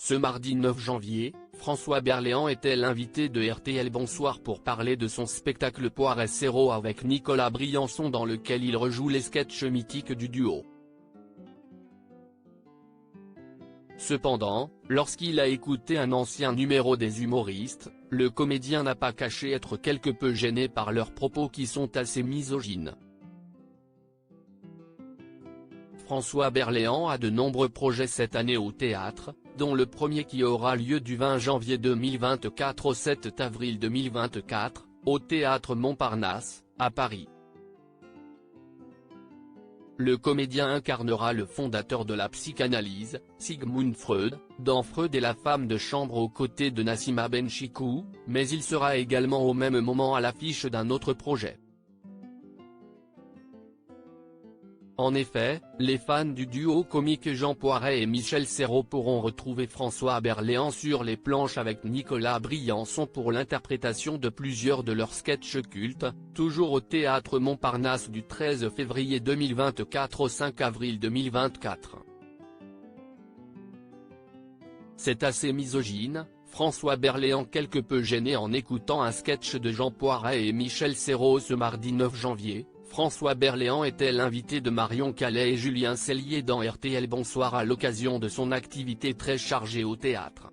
Ce mardi 9 janvier, François Berléand était l'invité de RTL Bonsoir pour parler de son spectacle Poiré-Séraud avec Nicolas Briançon dans lequel il rejoue les sketchs mythiques du duo. Cependant, lorsqu'il a écouté un ancien numéro des humoristes, le comédien n'a pas caché être quelque peu gêné par leurs propos qui sont assez misogynes. François Berléand a de nombreux projets cette année au théâtre, dont le premier qui aura lieu du 20 janvier 2024 au 7 avril 2024, au Théâtre Montparnasse, à Paris. Le comédien incarnera le fondateur de la psychanalyse, Sigmund Freud, dans Freud et la femme de chambre aux côtés de Nassima Benchikou, mais il sera également au même moment à l'affiche d'un autre projet. En effet, les fans du duo comique Jean Poiret et Michel Serrault pourront retrouver François Berléand sur les planches avec Nicolas Briançon pour l'interprétation de plusieurs de leurs sketchs cultes, toujours au Théâtre Montparnasse du 13 février 2024 au 5 avril 2024. C'est assez misogyne, François Berléand quelque peu gêné en écoutant un sketch de Jean Poiret et Michel Serrault ce mardi 9 janvier. François Berléand était l'invité de Marion Calais et Julien Cellier dans RTL Bonsoir à l'occasion de son activité très chargée au théâtre.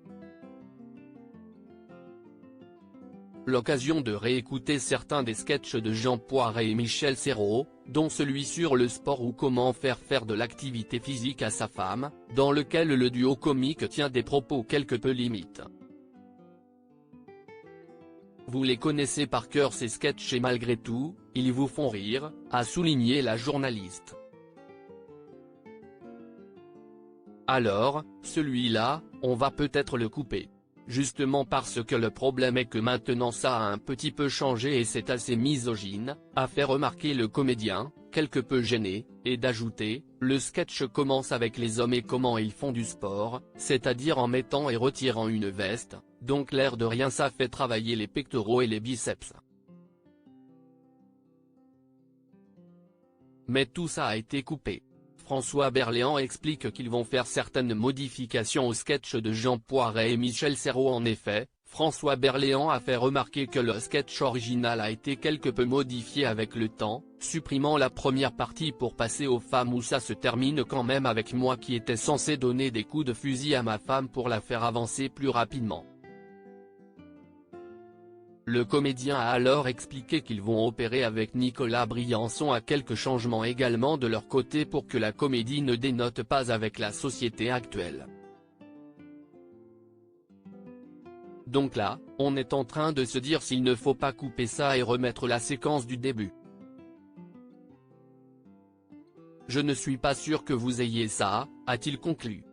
L'occasion de réécouter certains des sketchs de Jean Poiret et Michel Serrault, dont celui sur le sport ou comment faire de l'activité physique à sa femme, dans lequel le duo comique tient des propos quelque peu limites. Vous les connaissez par cœur ces sketchs et malgré tout, ils vous font rire, a souligné la journaliste. Alors, celui-là, on va peut-être le couper. Justement parce que le problème est que maintenant ça a un petit peu changé et c'est assez misogyne, a fait remarquer le comédien, quelque peu gêné, et d'ajouter, le sketch commence avec les hommes et comment ils font du sport, c'est-à-dire en mettant et retirant une veste, donc l'air de rien ça fait travailler les pectoraux et les biceps. Mais tout ça a été coupé. François Berléand explique qu'ils vont faire certaines modifications au sketch de Jean Poiret et Michel Serrault. En effet, François Berléand a fait remarquer que le sketch original a été quelque peu modifié avec le temps, supprimant la première partie pour passer aux femmes où ça se termine quand même avec moi qui était censé donner des coups de fusil à ma femme pour la faire avancer plus rapidement. Le comédien a alors expliqué qu'ils vont opérer avec Nicolas Briançon à quelques changements également de leur côté pour que la comédie ne dénote pas avec la société actuelle. Donc là, on est en train de se dire s'il ne faut pas couper ça et remettre la séquence du début. Je ne suis pas sûr que vous ayez ça, a-t-il conclu.